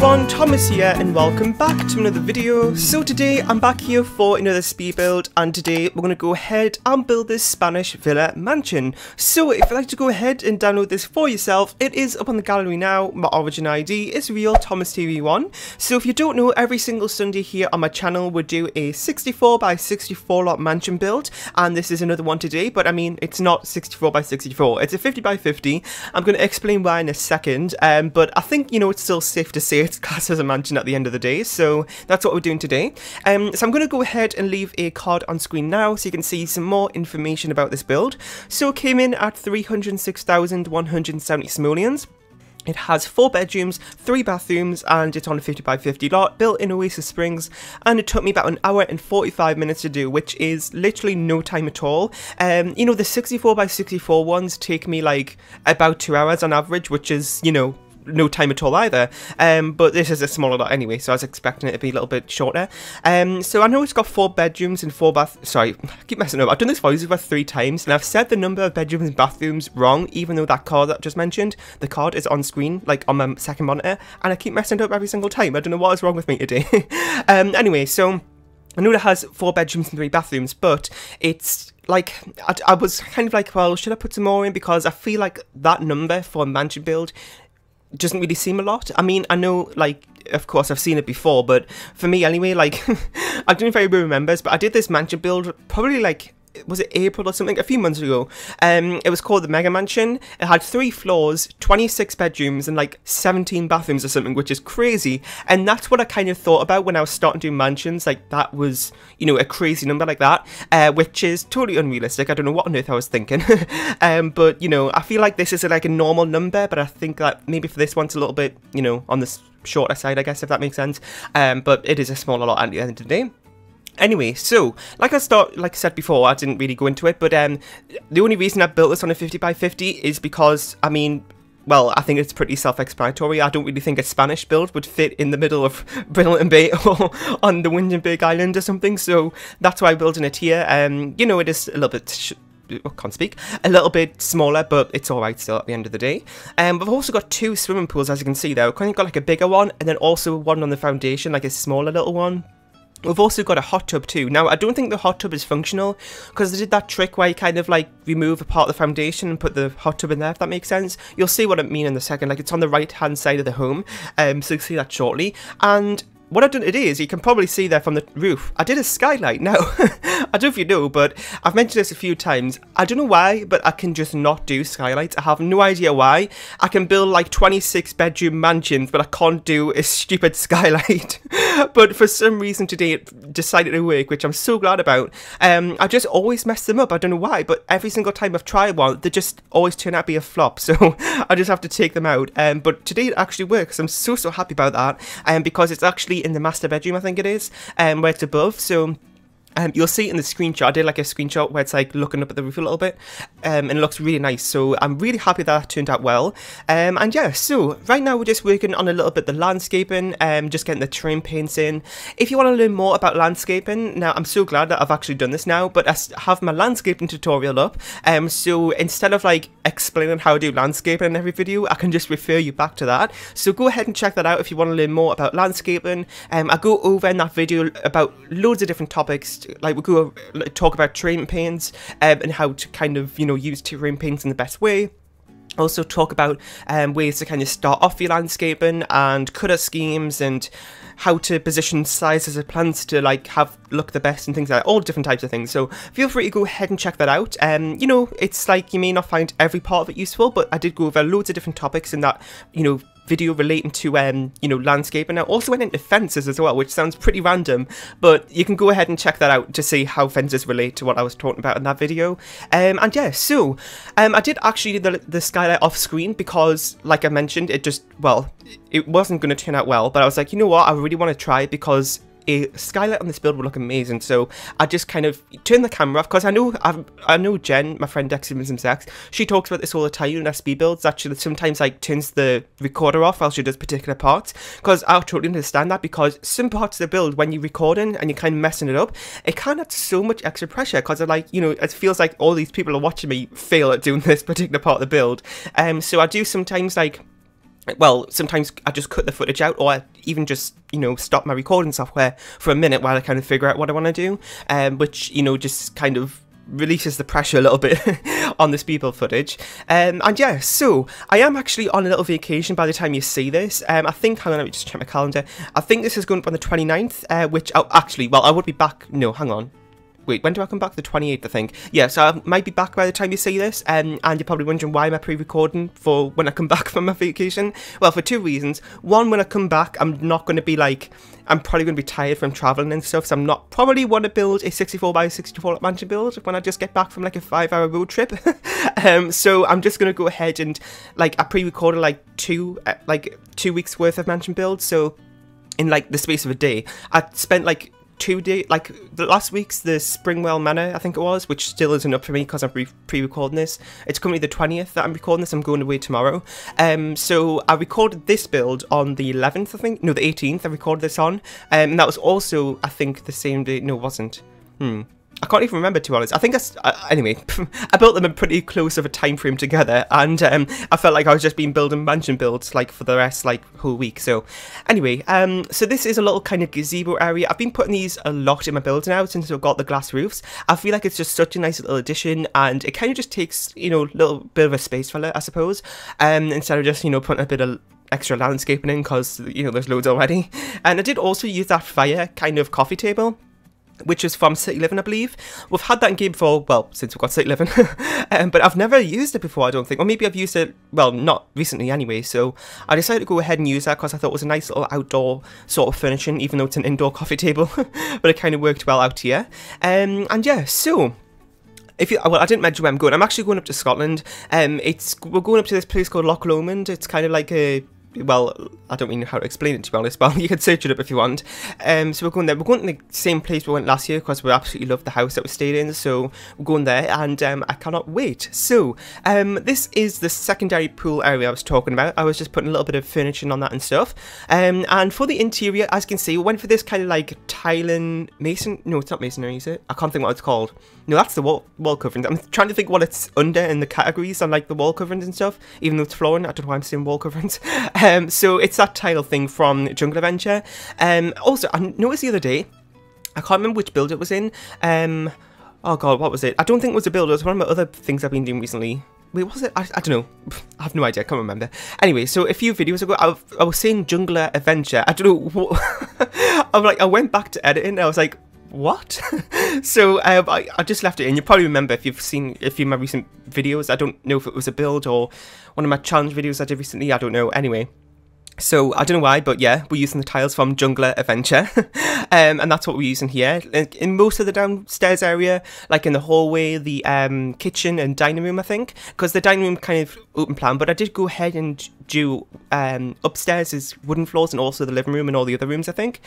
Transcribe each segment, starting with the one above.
everyone, Thomas here and welcome back to another video. So today I'm back here for another speed build, and today we're going to go ahead and build this Spanish villa mansion. So if you'd like to go ahead and download this for yourself, it is up on the gallery now. My origin ID is real Thomas TV1. So if you don't know, every single Sunday here on my channel we do a 64 by 64 lot mansion build, and this is another one today, but I mean it's not 64 by 64, it's a 50 by 50. I'm going to explain why in a second, but I think, you know, it's still safe to say it's classed as a mansion at the end of the day, so that's what we're doing today. So I'm going to go ahead and leave a card on screen now so you can see some more information about this build. So it came in at 306,170 simoleons. It has 4 bedrooms, 3 bathrooms, and it's on a 50 by 50 lot, built in Oasis Springs, and it took me about an hour and 45 minutes to do, which is literally no time at all. You know, the 64 by 64 ones take me like about 2 hours on average, which is, you know, no time at all either, but this is a smaller lot anyway, so I was expecting it to be a little bit shorter. So I know it's got 4 bedrooms and 4 sorry, I keep messing up. I've done this voiceover 3 times, and I've said the number of bedrooms and bathrooms wrong, even though that card that I just mentioned, the card is on screen, like on my second monitor, and I keep messing it up every single time. I don't know what is wrong with me today. Anyway, so I know it has 4 bedrooms and 3 bathrooms, but it's like, I was kind of like, well, should I put some more in, because I feel like that number for a mansion build doesn't really seem a lot. I mean, I know, like, of course I've seen it before, but for me anyway, like, I don't know if anybody remembers, but I did this mansion build probably like, was it April or something, a few months ago. It was called the Mega Mansion. It had 3 floors, 26 bedrooms, and like 17 bathrooms or something, which is crazy. And that's what I kind of thought about when I was starting to do mansions. Like, that was, you know, a crazy number like that, which is totally unrealistic. I don't know what on earth I was thinking. But, you know, I feel like this is like a normal number, but I think that maybe for this one it's a little bit, you know, on the shorter side, I guess, if that makes sense. But it is a smaller lot at the end of the day. Anyway, so, like I said before, I didn't really go into it, but the only reason I built this on a 50 by 50 is because, I mean, well, I think it's pretty self-explanatory. I don't really think a Spanish build would fit in the middle of Brilliant Bay or on the Windenburg Island or something, so that's why I'm building it here. You know, it is a little bit a little bit smaller, but it's alright still at the end of the day. We've also got 2 swimming pools, as you can see there. We've kind of got like a bigger one, and then also one on the foundation, like a smaller little one. We've also got a hot tub too. Now, I don't think the hot tub is functional, because they did that trick where you kind of like remove a part of the foundation and put the hot tub in there, if that makes sense. You'll see what I mean in a second. Like, it's on the right hand side of the home, so you'll see that shortly. And what I've done it is, you can probably see there from the roof, I did a skylight. Now, I don't know if you know, but I've mentioned this a few times. I don't know why, but I can just not do skylights. I have no idea why. I can build like 26 bedroom mansions, but I can't do a stupid skylight. But for some reason today it decided to work, which I'm so glad about. I just always mess them up. I don't know why, but every single time I've tried one, they just always turn out to be a flop. So I just have to take them out. But today it actually works. I'm so happy about that. Because it's actually in the master bedroom, I think it is, where it's above. So you'll see it in the screenshot. I did like a screenshot where it's like looking up at the roof a little bit, and it looks really nice, so I'm really happy that turned out well. And yeah, so right now we're just working on a little bit the landscaping, just getting the trim paints in. If you want to learn more about landscaping, now I'm so glad that I've actually done this now, but I have my landscaping tutorial up, so instead of like explaining how to do landscaping in every video, I can just refer you back to that. So go ahead and check that out if you want to learn more about landscaping. I go over in that video about loads of different topics. Like, we go talk about terrain paints, and how to kind of, you know, use terrain paints in the best way. Also talk about ways to kind of start off your landscaping and colour schemes, and how to position sizes of plants to like look the best and things like that, all different types of things. So feel free to go ahead and check that out. You know, it's like you may not find every part of it useful, but I did go over loads of different topics in that, you know, video relating to you know, landscape, and I also went into fences as well, which sounds pretty random, but you can go ahead and check that out to see how fences relate to what I was talking about in that video. And yeah, so I did actually do the skylight off screen because, like I mentioned, it just, well, it wasn't going to turn out well, but I was like, you know what, I really want to try it because a skylight on this build would look amazing. So I just kind of turned the camera off, because I know Jen, my friend Dxtory, she talks about this all the time in her speed builds, that she sometimes like turns the recorder off while she does particular parts, because I totally understand that, because some parts of the build, when you're recording and you're kind of messing it up, it can add so much extra pressure, because like, you know, it feels like all these people are watching me fail at doing this particular part of the build. So I do sometimes like well, sometimes I just cut the footage out, or I even just, you know, stop my recording software for a minute while I kind of figure out what I want to do, which, you know, just kind of releases the pressure a little bit on this people footage. And yeah, so I am actually on a little vacation by the time you see this. I think, hang on, let me just check my calendar. I think this is going up on the 29th, which, oh, actually, well, I would be back, no, hang on. Wait, when do I come back? The 28th, I think. Yeah, so I might be back by the time you see this, and you're probably wondering why am I pre-recording for when I come back from my vacation? Well, for two reasons. One, when I come back, I'm not going to be like, I'm probably going to be tired from travelling and stuff, so I'm not probably want to build a 64 by 64 mansion build when I just get back from like a 5-hour road trip. So I'm just going to go ahead and, like, I pre-recorded like 2 weeks worth of mansion builds, so in like the space of a day, I spent like 2 days, like the last week's the Springwell Manor, I think it was, which still isn't up for me because I'm pre-recording this. It's currently the 20th that I'm recording this. I'm going away tomorrow. So I recorded this build on the 11th, I think. No, the 18th I recorded this on. And that was also, I think, the same day. No, it wasn't. I can't even remember, to be honest. I think anyway, I built them in pretty close of a time frame together, and I felt like I was just been building mansion builds like for the rest like whole week. So anyway, so this is a little kind of gazebo area. I've been putting these a lot in my builds now since I've got the glass roofs. I feel like it's just such a nice little addition, and it kind of just takes, you know, a little bit of a space filler, I suppose, instead of just, you know, putting a bit of extra landscaping in because, you know, there's loads already. And I did also use that fire kind of coffee table, which is from City Living, I believe. We've had that in game for, well, since we've got City Living, but I've never used it before, I don't think, or maybe I've used it, well, not recently anyway, so I decided to go ahead and use that because I thought it was a nice little outdoor sort of furnishing, even though it's an indoor coffee table, but it kind of worked well out here. And yeah, so well, I didn't mention where I'm going. I'm actually going up to Scotland. We're going up to this place called Loch Lomond. It's kind of like a, well, I don't even know how to explain it, to be honest, but you can search it up if you want. So we're going there. We're going to the same place we went last year because we absolutely loved the house that we stayed in, so we're going there, and I cannot wait. So this is the secondary pool area I was talking about. I was just putting a little bit of furnishing on that and stuff. And for the interior, as you can see, we went for this kind of like tiling mason. No, it's not masonry, is it? I can't think what it's called. No, that's the wall covering. I'm trying to think what it's under in the categories on like the wall coverings and stuff, even though it's flooring. I don't know why I'm saying wall coverings. So it's that tile thing from Jungle Adventure. Also, I noticed the other day, I can't remember which build it was in. Oh god, what was it? I don't think it was a build, it was one of my other things I've been doing recently. Wait, was it? I don't know. I have no idea, I can't remember. Anyway, so a few videos ago, I was saying Jungler Adventure. I don't know what. I went back to editing and I was like, what? So I just left it in. You probably remember if you've seen a few of my recent videos. I don't know if it was a build or one of my challenge videos I did recently. I don't know. Anyway, so I don't know why, but yeah, we're using the tiles from Jungler Adventure, and that's what we're using here. In most of the downstairs area, like in the hallway, the kitchen and dining room, I think, because the dining room kind of open plan, but I did go ahead and do upstairs is wooden floors and also the living room and all the other rooms, I think,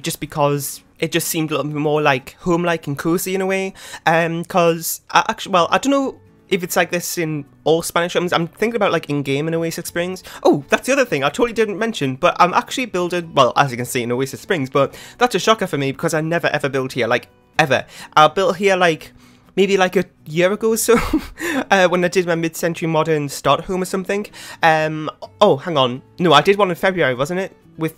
just because it just seemed a little bit more like home-like and cozy in a way, because I don't know if it's like this in all Spanish rooms. I'm thinking about like in-game in Oasis Springs. Oh, that's the other thing I totally didn't mention, but I'm actually building, well, as you can see, in Oasis Springs, but that's a shocker for me because I never ever built here, like, ever. I built here like maybe like a year ago or so, when I did my mid-century modern start home or something. Oh, hang on. No, I did one in February, wasn't it? With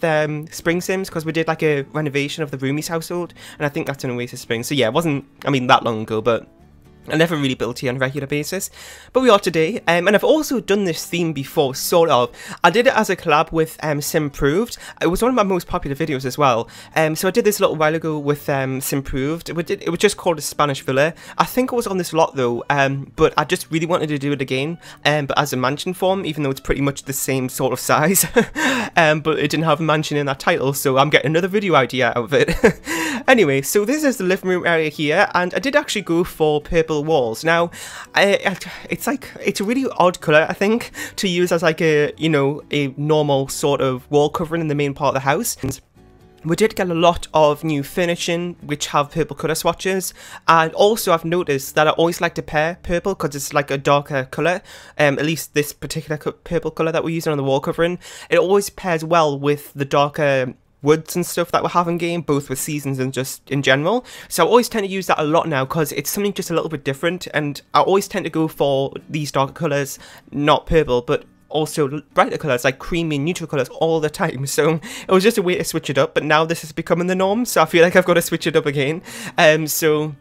Spring Sims, because we did like a renovation of the Roomies household, and I think that's in Oasis Springs. So yeah, it wasn't, I mean, that long ago, but I never really built here on a regular basis, but we are today. And I've also done this theme before, sort of. I did it as a collab with Simproved. It was one of my most popular videos as well. So I did this a little while ago with Simproved. It was just called a Spanish Villa. I think it was on this lot though, but I just really wanted to do it again, but as a mansion form, even though it's pretty much the same sort of size. But it didn't have a mansion in that title, so I'm getting another video idea out of it. Anyway, so this is the living room area here, and I did actually go for purple walls. Now, it's a really odd colour, I think, to use as like a, you know, a normal sort of wall covering in the main part of the house. We did get a lot of new furnishing which have purple colour swatches, and also I've noticed that I always like to pair purple because it's like a darker colour, at least this particular purple colour that we're using on the wall covering. It always pairs well with the darker woods and stuff that we have in game, both with seasons and just in general. So I always tend to use that a lot now because it's something just a little bit different, and I always tend to go for these darker colours, not purple, but also brighter colours, like creamy, neutral colours all the time. So it was just a way to switch it up, but now this is becoming the norm, so I feel like I've got to switch it up again. So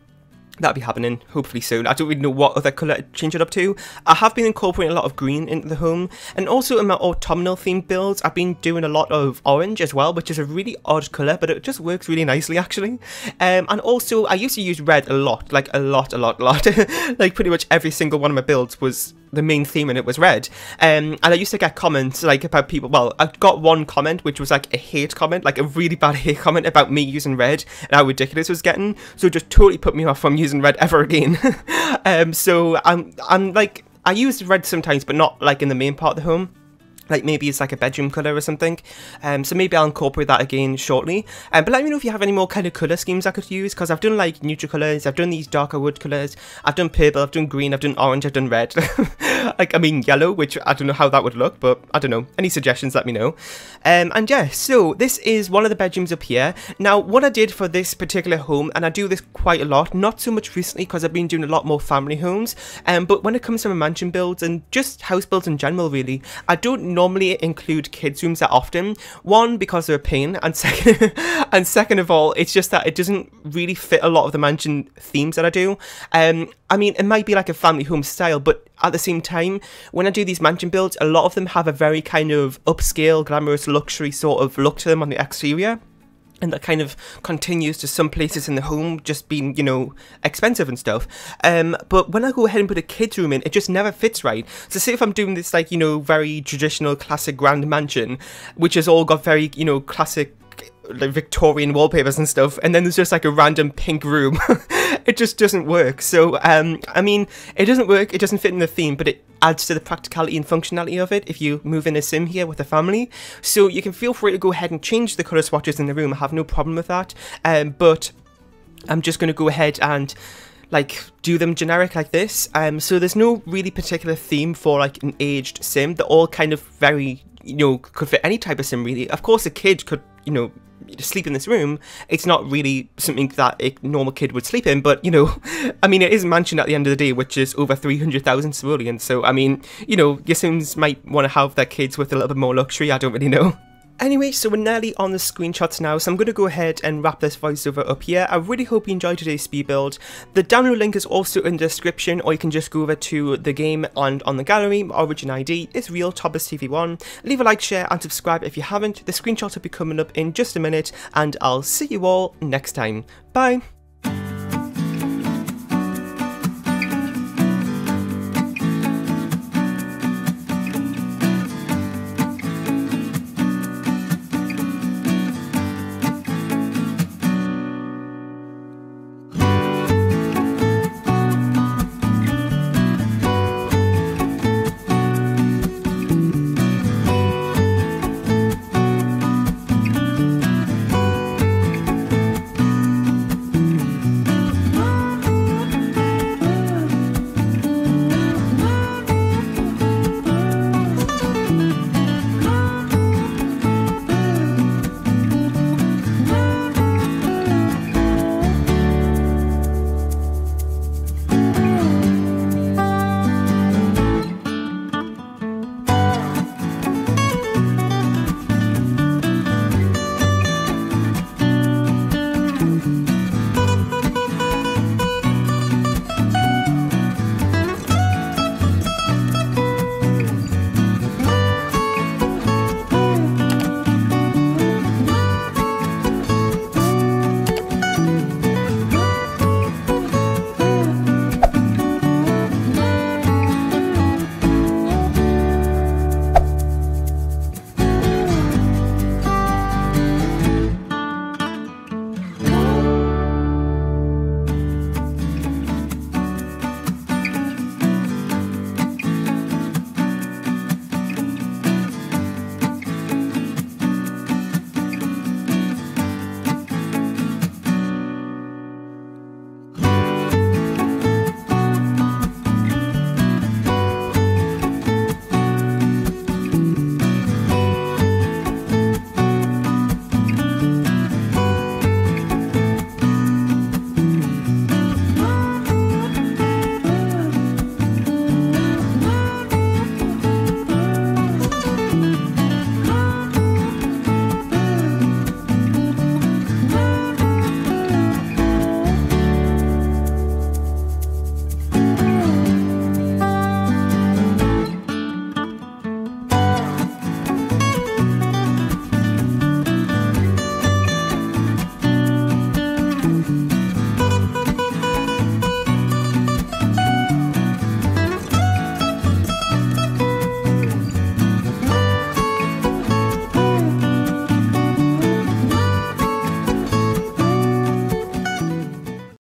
that'll be happening hopefully soon. I don't really know what other colour to change it up to. I have been incorporating a lot of green into the home, and also in my autumnal themed builds I've been doing a lot of orange as well, which is a really odd colour, but it just works really nicely actually. And also I used to use red a lot, like a lot. Like pretty much every single one of my builds was the main theme and it was red. And I used to get comments like about people, well, I got one comment which was like a hate comment, like a really bad hate comment about me using red and how ridiculous it was getting, so it just totally put me off from using red ever again. So I'm like, I use red sometimes, but not like in the main part of the home. Like maybe it's like a bedroom colour or something. So maybe I'll incorporate that again shortly. But let me know if you have any more kind of colour schemes I could use, because I've done like neutral colours, I've done these darker wood colours, I've done purple, I've done green, I've done orange, I've done red. Like, I mean yellow, which I don't know how that would look, but I don't know. Any suggestions, let me know. And yeah, so this is one of the bedrooms up here. Now, what I did for this particular home, and I do this quite a lot, not so much recently because I've been doing a lot more family homes, but when it comes to my mansion builds and just house builds in general really, I don't normally include kids rooms that often. One, because they're a pain, and second of all, it's just that it doesn't really fit a lot of the mansion themes that I do. I mean, it might be like a family home style, but at the same time, when I do these mansion builds, a lot of them have a very kind of upscale, glamorous, luxury sort of look to them on the exterior. And that kind of continues to some places in the home just being, you know, expensive and stuff. But when I go ahead and put a kids room in, it just never fits right. So say if I'm doing this, like, you know, very traditional, classic grand mansion, which has all got very, you know, classic, like Victorian wallpapers and stuff, and then there's just like a random pink room. It just doesn't work. So I mean, it doesn't work, it doesn't fit in the theme, but it adds to the practicality and functionality of it if you move in a sim here with a family. So you can feel free to go ahead and change the colour swatches in the room. I have no problem with that, but I'm just going to go ahead and like do them generic like this. So there's no really particular theme for like an aged sim. They're all kind of very, you know, could fit any type of sim really. Of course a kid could, you know, sleep in this room. It's not really something that a normal kid would sleep in, but you know, I mean, it is a mansion at the end of the day, which is over 300,000 simoleons. So I mean, you know, your sims might want to have their kids with a little bit more luxury. I don't really know. Anyway, so we're nearly on the screenshots now, so I'm going to go ahead and wrap this voiceover up here. I really hope you enjoyed today's speed build. The download link is also in the description, or you can just go over to the game and on the gallery. My origin ID is real ToplessTV1. Leave a like, share, and subscribe if you haven't. The screenshots will be coming up in just a minute, and I'll see you all next time. Bye!